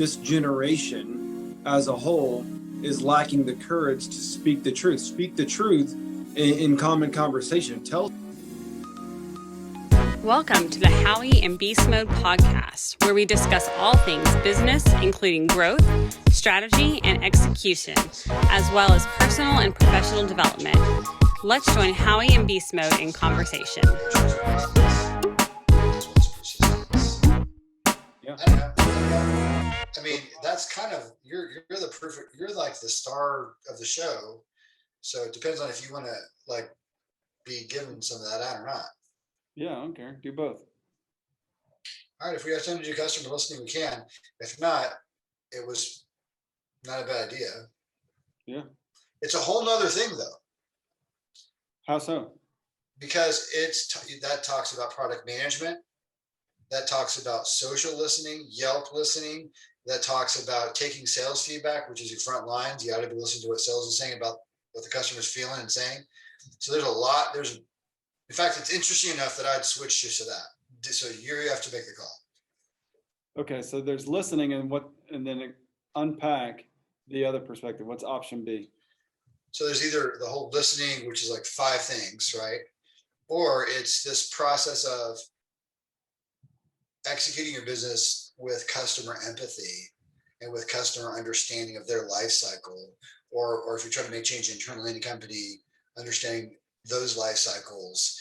this generation as a whole is lacking the courage to speak the truth. Speak the truth in common conversation. Welcome to the Howie and Beastmode podcast, where we discuss all things business, including growth, strategy, and execution, as well as personal and professional development. Let's join Howie and Beastmode in conversation. Yeah. I don't know. I mean, that's kind of you're the perfect. You're like the star of the show. So it depends on if you want to like be given some of that out or not. Yeah, I don't care. Do both. All right. If we have time to do customer listening, we can. If not, it was not a bad idea. Yeah. It's a whole nother thing, though. How so? Because that talks about product management. That talks about social listening, Yelp listening. That talks about taking sales feedback, which is your front lines. You ought to be listening to what sales is saying about what the customer's feeling and saying. So there's a lot. In fact, it's interesting enough that I'd switch you to that. So you have to make the call. Okay, so there's listening and then unpack the other perspective. What's option B? So there's either the whole listening, which is like 5 things, right? Or it's this process of executing your business with customer empathy and with customer understanding of their life cycle, or if you're trying to make change internally in a company, understanding those life cycles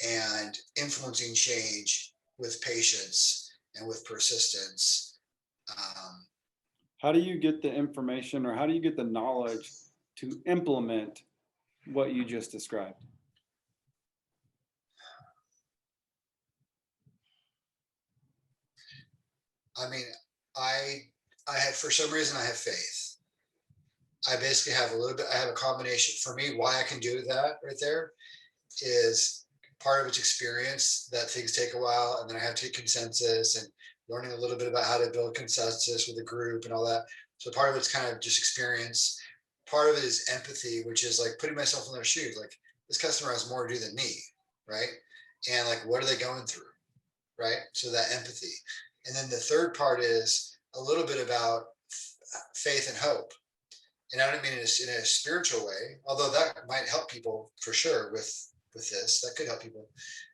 and influencing change with patience and with persistence. How do you get the information, or how do you get the knowledge to implement what you just described? I mean, I have, for some reason, I have faith. I basically have I have a combination. For me, why I can do that right there is part of it's experience, that things take a while, and then I have to get consensus and learning a little bit about how to build consensus with a group and all that. So part of it's kind of just experience. Part of it is empathy, which is like putting myself in their shoes. Like, this customer has more to do than me, right? And like, what are they going through, right? So that empathy. And then the third part is a little bit about faith and hope. And I don't mean in a spiritual way, although that might help people for sure with this. That could help people.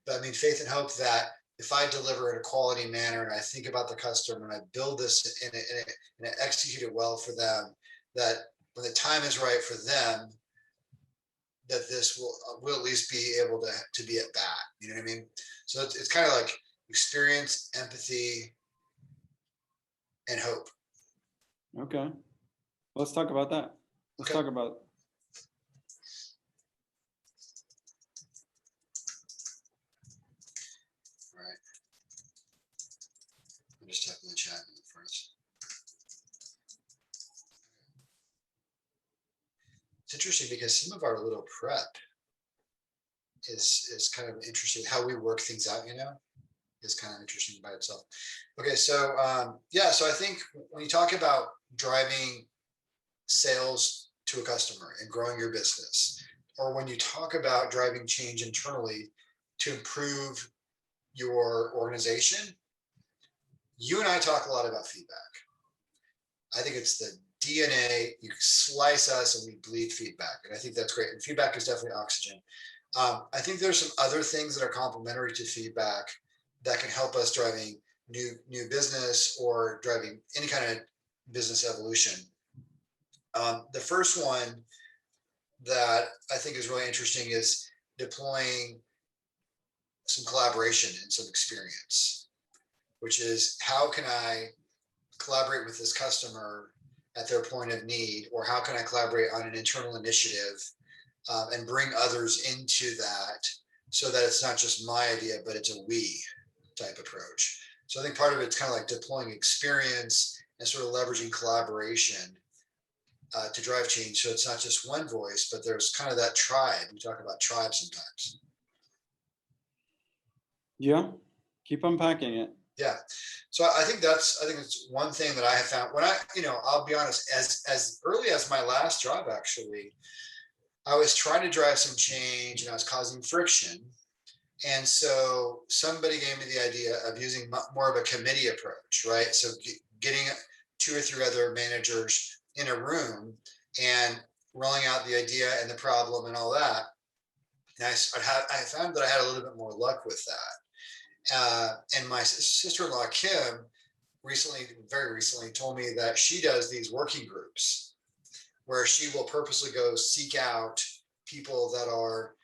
But I mean, faith and hope that if I deliver in a quality manner and I think about the customer and I build this and execute it well for them, that when the time is right for them, that this will at least be able to be at bat. You know what I mean? So it's kind of like experience, empathy, and hope. Okay. Let's talk about that. Let's talk about. All right. I'm just typing the chat in first. It's interesting because some of our little prep is kind of interesting. How we work things out, is kind of interesting by itself. Okay, so so I think when you talk about driving sales to a customer and growing your business, or when you talk about driving change internally to improve your organization, you and I talk a lot about feedback. I think it's the DNA. You slice us and we bleed feedback, and I think that's great. And feedback is definitely oxygen. I think there's some other things that are complementary to feedback that can help us driving new business or driving any kind of business evolution. The first one that I think is really interesting is deploying some collaboration and some experience, which is how can I collaborate with this customer at their point of need, or how can I collaborate on an internal initiative and bring others into that so that it's not just my idea, but it's a we type approach. So I think part of it's kind of like deploying experience and sort of leveraging collaboration to drive change. So it's not just one voice, but there's kind of that tribe. We talk about tribe sometimes. Yeah, keep unpacking it. Yeah. So I think it's one thing that I have found when I'll be honest, as early as my last job, actually, I was trying to drive some change and I was causing friction. And so somebody gave me the idea of using more of a committee approach, right? So getting 2 or 3 other managers in a room and rolling out the idea and the problem and all that. And I found that I had a little bit more luck with that. And my sister-in-law, Kim, very recently told me that she does these working groups where she will purposely go seek out people that are,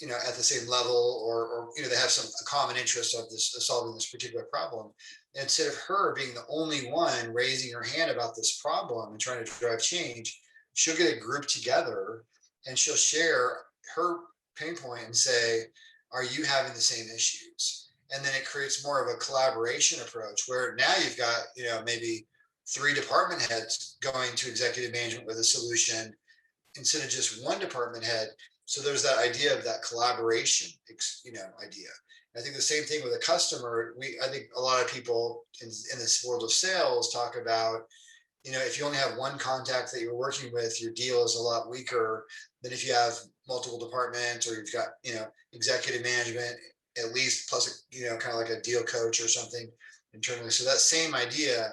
at the same level, or they have a common interest of solving this particular problem. And instead of her being the only one raising her hand about this problem and trying to drive change, she'll get a group together and she'll share her pain point and say, are you having the same issues? And then it creates more of a collaboration approach where now you've got, maybe 3 department heads going to executive management with a solution instead of just one department head. So there's that idea of that collaboration, idea. I think the same thing with a customer. I think a lot of people in this world of sales talk about, if you only have one contact that you're working with, your deal is a lot weaker than if you have multiple departments, or you've got, executive management, at least plus, kind of like a deal coach or something internally. So that same idea,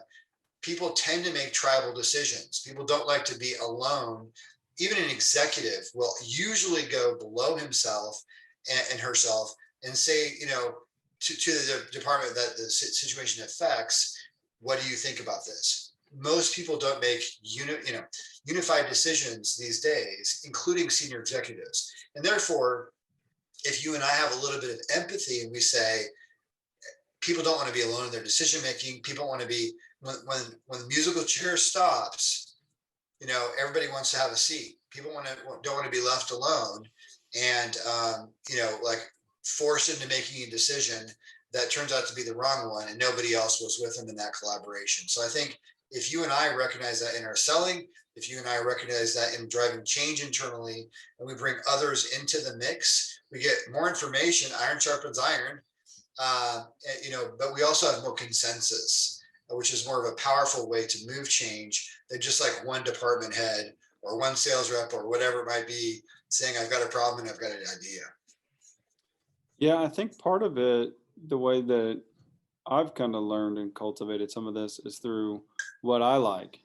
people tend to make tribal decisions. People don't like to be alone. Even an executive will usually go below himself and herself and say, to the department that the situation affects, what do you think about this? Most people don't make unified decisions these days, including senior executives. And therefore, if you and I have a little bit of empathy and we say, people don't want to be alone in their decision making, people want to be, when the musical chair stops, everybody wants to have a seat. People don't want to be left alone and like forced into making a decision that turns out to be the wrong one, and nobody else was with them in that collaboration. So I think if you and I recognize that in our selling, if you and I recognize that in driving change internally, and we bring others into the mix, we get more information. Iron sharpens iron, but we also have more consensus, which is more of a powerful way to move change than just like one department head or one sales rep or whatever it might be saying, I've got a problem and I've got an idea. Yeah, I think part of it, the way that I've kind of learned and cultivated some of this is through what I like.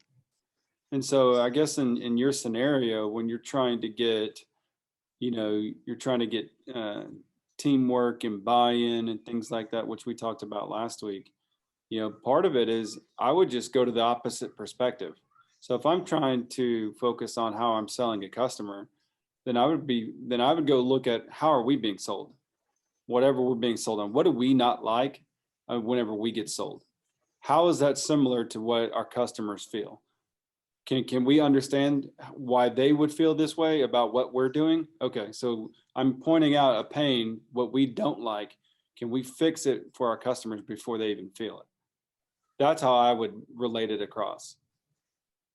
And so I guess in your scenario, when you're trying to get, teamwork and buy-in and things like that, which we talked about last week, part of it is I would just go to the opposite perspective. So if I'm trying to focus on how I'm selling a customer, then I would go look at how are we being sold? Whatever we're being sold on, what do we not like whenever we get sold? How is that similar to what our customers feel? Can we understand why they would feel this way about what we're doing? Okay, so I'm pointing out a pain, what we don't like. Can we fix it for our customers before they even feel it? That's how I would relate it across.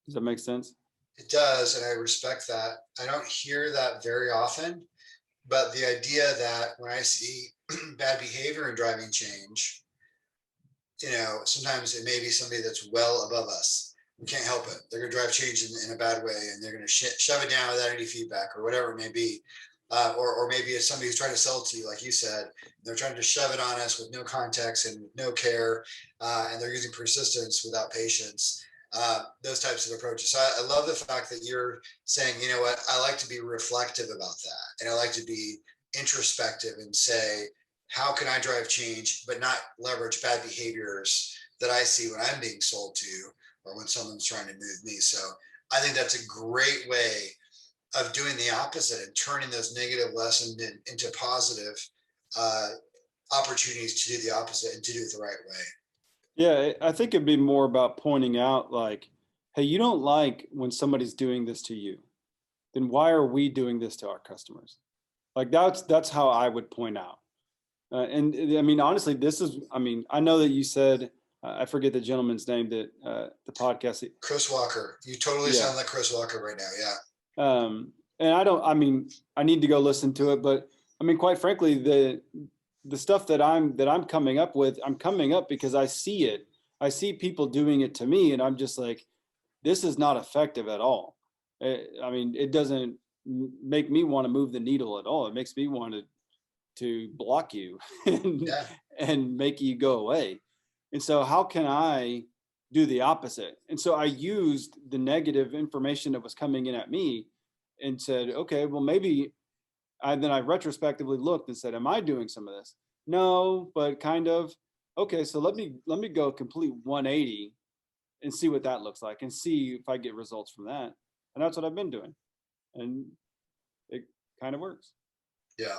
Does that make sense? It does, and I respect that. I don't hear that very often, but the idea that when I see bad behavior in driving change, sometimes it may be somebody that's well above us. We can't help it. They're going to drive change in a bad way, and they're going to shove it down without any feedback or whatever it may be. Or maybe it's somebody who's trying to sell to you, like you said, they're trying to shove it on us with no context and with no care, and they're using persistence without patience. Those types of approaches. So I love the fact that you're saying, you know what, I like to be reflective about that. And I like to be introspective and say, how can I drive change, but not leverage bad behaviors that I see when I'm being sold to or when someone's trying to move me. So I think that's a great way of doing the opposite and turning those negative lessons into positive opportunities to do the opposite and to do it the right way. Yeah, I think it'd be more about pointing out like, hey, you don't like when somebody's doing this to you. Then why are we doing this to our customers? Like that's how I would point out. And I mean, honestly, I know that you said, I forget the gentleman's name that the podcast. Chris Walker. You totally sound like Chris Walker right now. Yeah. And I need to go listen to it, but I mean, quite frankly, the stuff that I'm coming up with, I'm coming up because I see it. I see people doing it to me, and I'm just like, this is not effective at all. It doesn't make me want to move the needle at all. It makes me want to block you and make you go away. And so how can I do the opposite. And so I used the negative information that was coming in at me and said, okay, well, maybe then I retrospectively looked and said, am I doing some of this? No, but kind of. Okay, so let me go complete 180 and see what that looks like and see if I get results from that. And that's what I've been doing. And it kind of works. Yeah.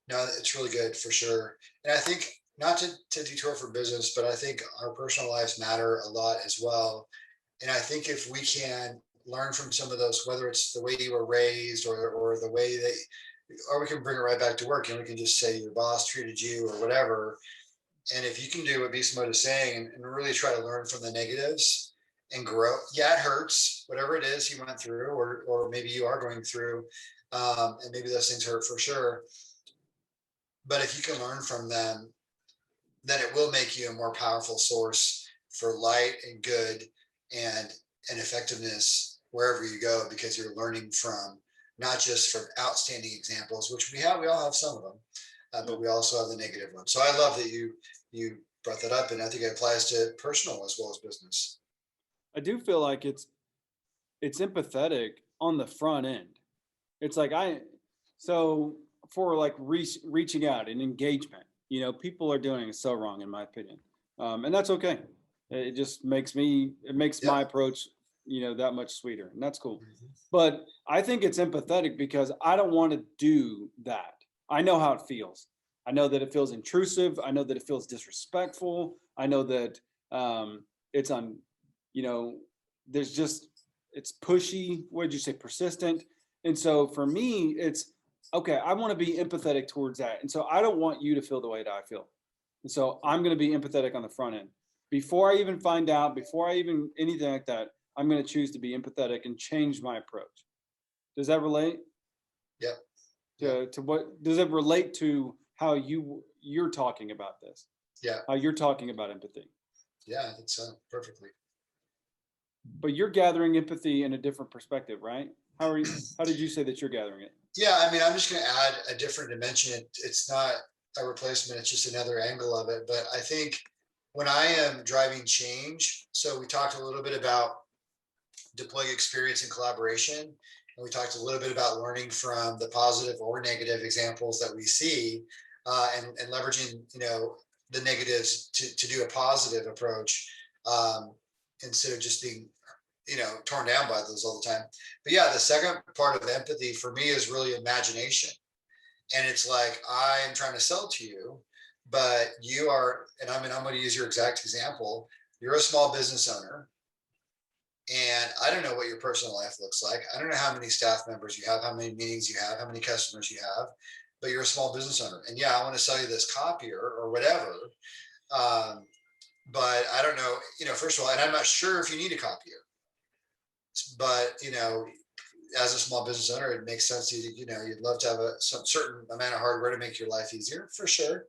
No, it's really good for sure. And I think not to detour from business, but I think our personal lives matter a lot as well. And I think if we can learn from some of those, whether it's the way you were raised or the way that, or we can bring it right back to work and we can just say your boss treated you or whatever. And if you can do what Beastmode is saying and really try to learn from the negatives and grow, yeah, it hurts, whatever it is you went through, or maybe you are going through, and maybe those things hurt for sure. But if you can learn from them, then it will make you a more powerful source for light and good and effectiveness wherever you go, because you're learning from not just from outstanding examples, which we all have some of them, but we also have the negative ones. So I love that you brought that up, and I think it applies to personal as well as business. I do feel like it's empathetic on the front end. It's like so for like reaching out and engagement, people are doing it so wrong in my opinion. And that's okay. It just makes my approach, that much sweeter, and that's cool. Mm-hmm. But I think it's empathetic because I don't want to do that. I know how it feels. I know that it feels intrusive. I know that it feels disrespectful. I know that it's it's pushy. What did you say? Persistent. And so for me, it's okay. I want to be empathetic towards that. And so I don't want you to feel the way that I feel. And so I'm going to be empathetic on the front end. Before I even find out, before I even anything like that, I'm going to choose to be empathetic and change my approach. Does that relate? Yep. To what does it relate to how you're talking about this? Yeah. How you're talking about empathy? Yeah, I think so. Perfectly. But you're gathering empathy in a different perspective, right? How did you say that you're gathering it? Yeah, I mean, I'm just going to add a different dimension. It's not a replacement, it's just another angle of it. But I think when I am driving change, so we talked a little bit about deploying experience and collaboration, and we talked a little bit about learning from the positive or negative examples that we see, and leveraging, the negatives to do a positive approach, instead of just being, torn down by those all the time. But yeah, the second part of empathy for me is really imagination. And it's like, I am trying to sell to you, but you are, and I'm going to use your exact example. You're a small business owner, and I don't know what your personal life looks like. I don't know how many staff members you have, how many meetings you have, how many customers you have, but you're a small business owner. And yeah, I want to sell you this copier or whatever. But I don't know, first of all, and I'm not sure if you need a copier, but, as a small business owner, it makes sense to you, you'd love to have some certain amount of hardware to make your life easier, for sure.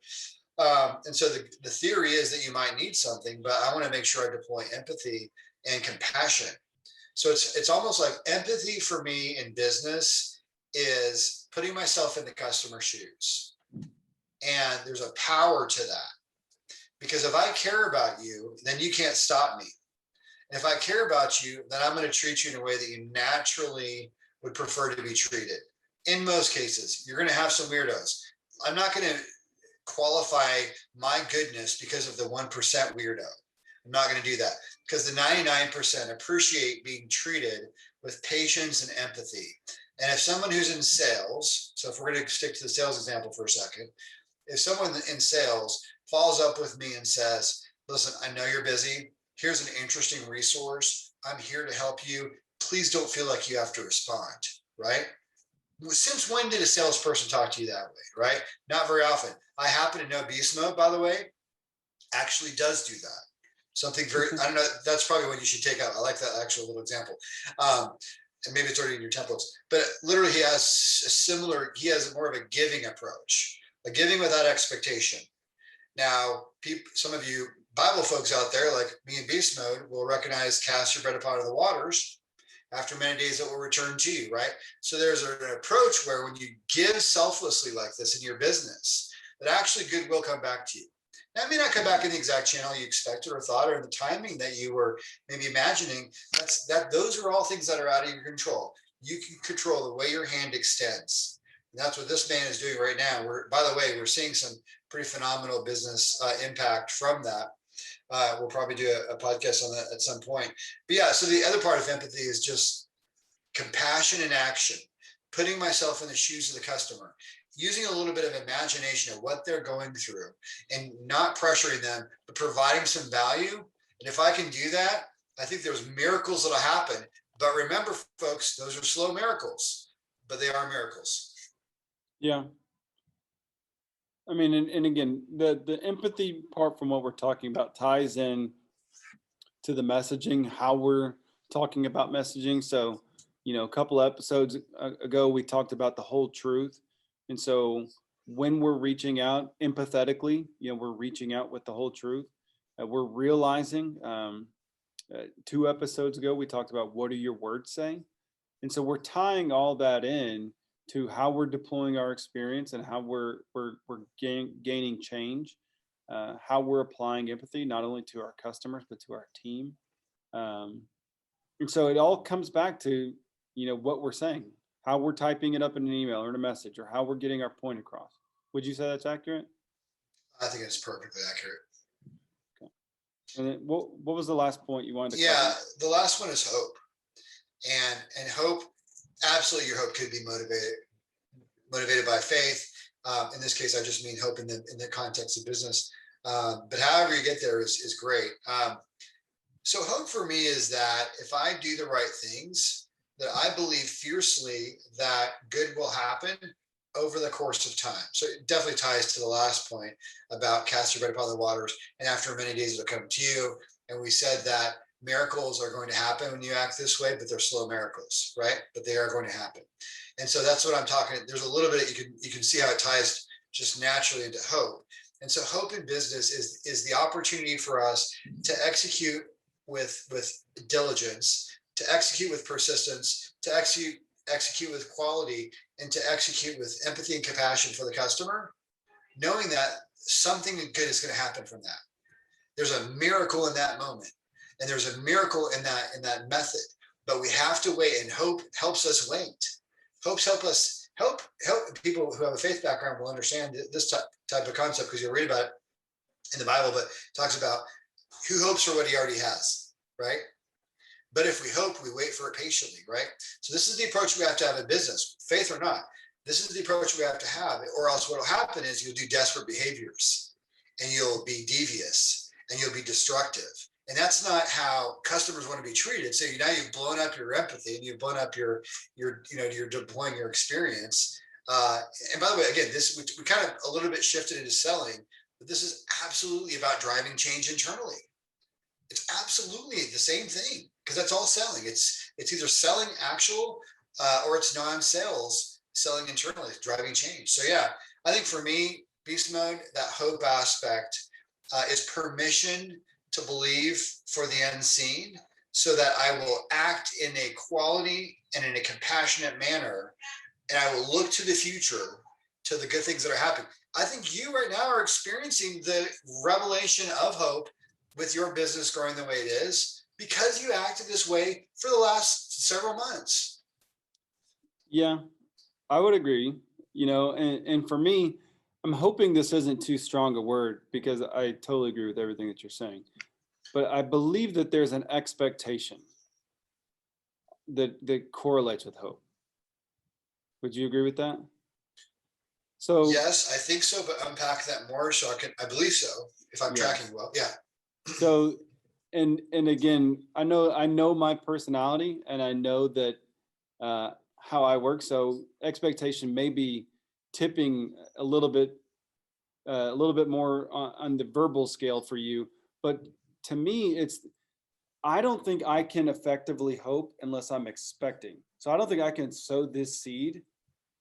And so the theory is that you might need something, but I want to make sure I deploy empathy and compassion. So it's almost like empathy for me in business is putting myself in the customer's shoes. And there's a power to that, because if I care about you, then you can't stop me. And if I care about you, then I'm going to treat you in a way that you naturally would prefer to be treated. In most cases, you're going to have some weirdos. I'm not going to qualify my goodness because of the 1% weirdo. I'm not going to do that, because the 99% appreciate being treated with patience and empathy. And if someone who's in sales, so if we're going to stick to the sales example for a second, if someone in sales follows up with me and says, listen, I know you're busy. Here's an interesting resource. I'm here to help you. Please don't feel like you have to respond, right? Since when did a salesperson talk to you that way, right? Not very often. I happen to know Beastmode, by the way, actually does do that. Something very, I don't know, that's probably what you should take out. I like that actual little example. And maybe it's already in your templates, but literally he has more of a giving approach, a giving without expectation. Now, some of you Bible folks out there, like me and Beastmode, will recognize cast your bread upon the waters. After many days, it will return to you, right? So there's an approach where when you give selflessly like this in your business, that actually good will come back to you. That may not come back in the exact channel you expected or thought, or the timing that you were maybe imagining. Those are all things that are out of your control. You can control the way your hand extends. And that's what this man is doing right now. By the way, we're seeing some pretty phenomenal business impact from that. We'll probably do a podcast on that at some point. But yeah, so the other part of empathy is just compassion in action, putting myself in the shoes of the customer, using a little bit of imagination of what they're going through and not pressuring them, but providing some value. And if I can do that, I think there's miracles that'll happen. But remember, folks, those are slow miracles, but they are miracles. Yeah. I mean, and again, the empathy part from what we're talking about ties in to the messaging, how we're talking about messaging. So, a couple of episodes ago, we talked about the whole truth. And so when we're reaching out empathetically, we're reaching out with the whole truth. We're realizing 2 episodes ago, we talked about what do your words say? And so we're tying all that in to how we're deploying our experience and how we're gaining change, how we're applying empathy, not only to our customers, but to our team. And so it all comes back to, what we're saying, how we're typing it up in an email or in a message, or how we're getting our point across. Would you say that's accurate? I think it's perfectly accurate. Okay. And then what was the last point you wanted to cover? Yeah, the last one is hope. And hope, absolutely, your hope could be motivated by faith. In this case, I just mean hope in the context of business. But however you get there is great. So hope for me is that if I do the right things, that I believe fiercely that good will happen over the course of time. So it definitely ties to the last point about cast your bread upon the waters, and after many days it'll come to you. And we said that miracles are going to happen when you act this way, but they're slow miracles, right? But they are going to happen. And so that's what I'm talking. There's a little bit you can see how it ties just naturally into hope. And so hope in business is the opportunity for us to execute with diligence, to execute with persistence, to execute with quality, and to execute with empathy and compassion for the customer, knowing that something good is going to happen from that. There's a miracle in that moment, and there's a miracle in that method. But we have to wait, and hope helps us wait. Hope people who have a faith background will understand this type of concept, because you'll read about it in the Bible, but it talks about who hopes for what he already has, right? But if we hope, we wait for it patiently, right? So this is the approach we have to have in business, faith or not. This is the approach we have to have, or else what will happen is you'll do desperate behaviors, and you'll be devious, and you'll be destructive. And that's not how customers want to be treated. So now you've blown up your empathy, and you've blown up you're deploying your experience. And by the way, again, we kind of a little bit shifted into selling, but this is absolutely about driving change internally. It's absolutely the same thing, because that's all selling. It's either selling actual or it's non-sales, selling internally, driving change. So yeah, I think for me, Beast Mode, that hope aspect is permission to believe for the unseen, so that I will act in a quality and in a compassionate manner, and I will look to the future, to the good things that are happening. I think you right now are experiencing the revelation of hope with your business growing the way it is, because you acted this way for the last several months. Yeah, I would agree, and for me, I'm hoping this isn't too strong a word, because I totally agree with everything that you're saying. But I believe that there's an expectation that correlates with hope. Would you agree with that? So yes, I think so, but unpack that more so I believe so, if I'm tracking well. Yeah. So, and again, I know my personality, and I know that how I work. So expectation may be tipping a little bit more on the verbal scale for you, but to me, I don't think I can effectively hope unless I'm expecting. So I don't think I can sow this seed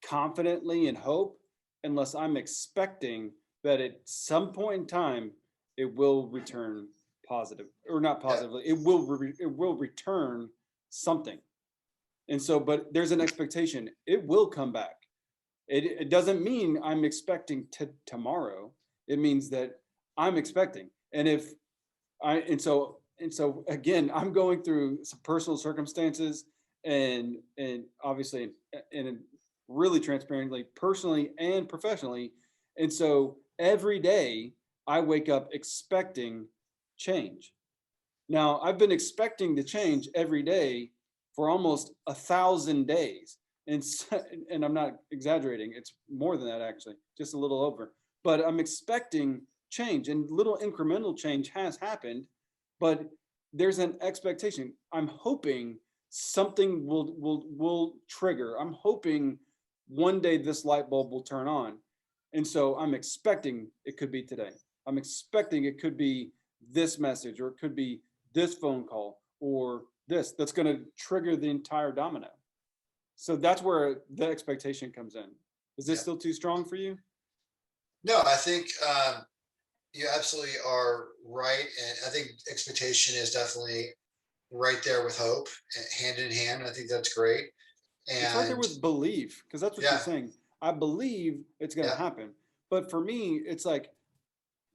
confidently in hope unless I'm expecting that at some point in time it will return positive, or not positively. It will return something. And so, but there's an expectation. It will come back. It doesn't mean I'm expecting tomorrow. It means that I'm expecting. And so again, I'm going through some personal circumstances and obviously and really transparently, personally and professionally. And so every day I wake up expecting change. Now I've been expecting the change every day for almost 1,000 days. And I'm not exaggerating. It's more than that, actually, just a little over. But I'm expecting change, and little incremental change has happened, but there's an expectation. I'm hoping something will trigger. I'm hoping one day this light bulb will turn on. And so I'm expecting it could be today. I'm expecting it could be this message, or it could be this phone call, or that's going to trigger the entire domino. So that's where the expectation comes in. Is this still too strong for you? No, I think you absolutely are right. And I think expectation is definitely right there with hope, hand in hand. I think that's great. And it's right there with belief, because that's what you're saying. I believe it's going to happen. But for me, it's like,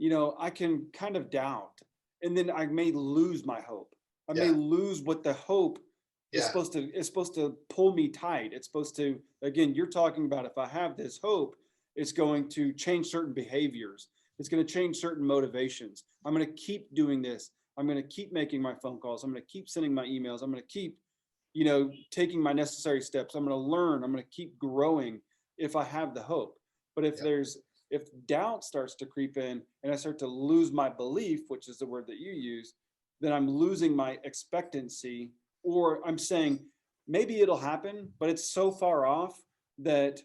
I can kind of doubt, and then I may lose my hope. I may lose what the hope is supposed to pull me tight. It's supposed to, again, you're talking about, if I have this hope, it's going to change certain behaviors. It's going to change certain motivations. I'm going to keep doing this. I'm going to keep making my phone calls. I'm going to keep sending my emails. I'm going to keep, taking my necessary steps. I'm going to learn. I'm going to keep growing if I have the hope. But if doubt starts to creep in and I start to lose my belief, which is the word that you use, then I'm losing my expectancy, or I'm saying maybe it'll happen, but it's so far off that,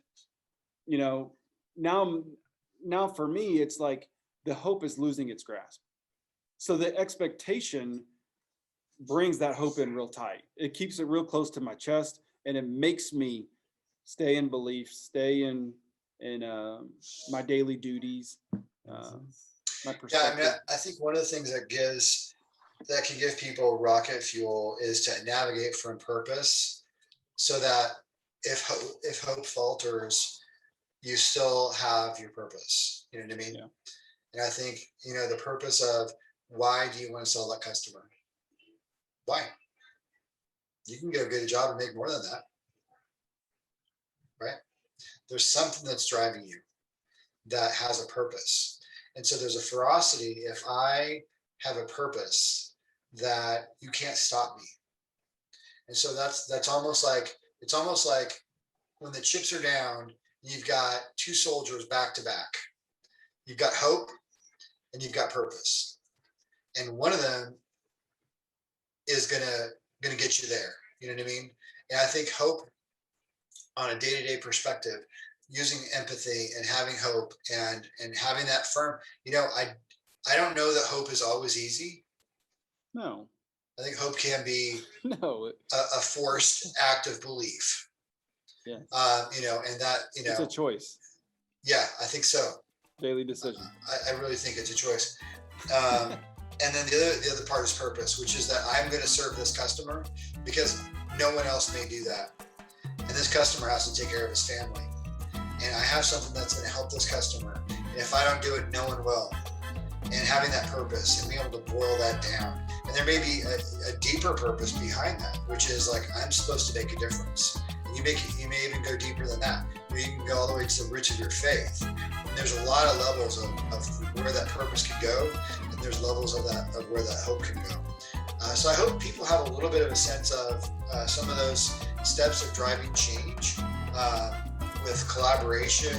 now for me, it's like the hope is losing its grasp. So the expectation brings that hope in real tight. It keeps it real close to my chest, and it makes me stay in belief, stay in my daily duties, my perspective. Yeah, I think one of the things that can give people rocket fuel is to navigate from purpose, so that if hope falters, you still have your purpose. You know what I mean? Yeah. And I think, the purpose of, why do you want to sell that customer? Why? You can go get a job and make more than that, right? There's something that's driving you that has a purpose. And so there's a ferocity. If I have a purpose, that you can't stop me. And so that's almost like, it's almost like when the chips are down, you've got two soldiers back to back. You've got hope and you've got purpose. And one of them is gonna get you there. You know what I mean? And I think hope, on a day-to-day perspective, using empathy and having hope and having that firm, I don't know that hope is always easy. No. I think hope can be a forced act of belief. Yeah. And that, it's a choice. Yeah, I think so. Daily decision. I really think it's a choice. And then the other part is purpose, which is that I'm going to serve this customer because no one else may do that. And this customer has to take care of his family. And I have something that's going to help this customer. And if I don't do it, no one will. And having that purpose and being able to boil that down. And there may be a deeper purpose behind that, which is like, I'm supposed to make a difference. And you may even go deeper than that. Or you can go all the way to the roots of your faith. And there's a lot of levels of where that purpose can go. And there's levels of where that hope can go. So I hope people have a little bit of a sense of some of those steps of driving change with collaboration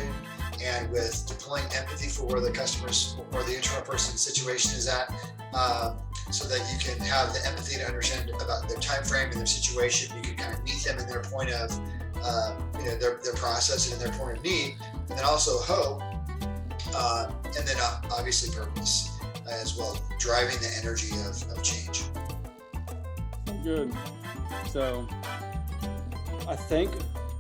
and with deploying empathy for where the customer's or the internal person's situation is at, so that you can have the empathy to understand about their time frame and their situation. You can kind of meet them in their point of, their process and their point of need, and then also hope, and then obviously purpose as well, driving the energy of change. Good. So I think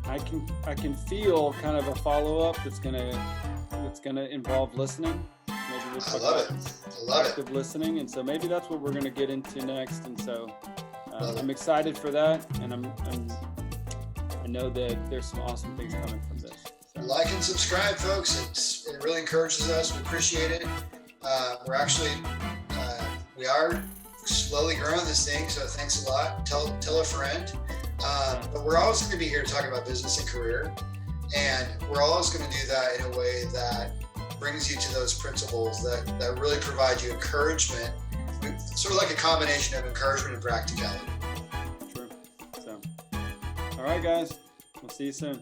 I can feel kind of a follow-up that's gonna involve listening. Maybe we'll talk about active listening, and so maybe that's what we're gonna get into next. And so I'm excited for that, and I know that there's some awesome things coming from this. So. Like and subscribe, folks. It really encourages us. We appreciate it. We're actually, we are slowly growing this thing, so thanks a lot. Tell a friend. But we're always going to be here to talk about business and career, and we're always going to do that in a way that brings you to those principles that really provide you encouragement, sort of like a combination of encouragement and practicality. True. So, all right, guys, we'll see you soon.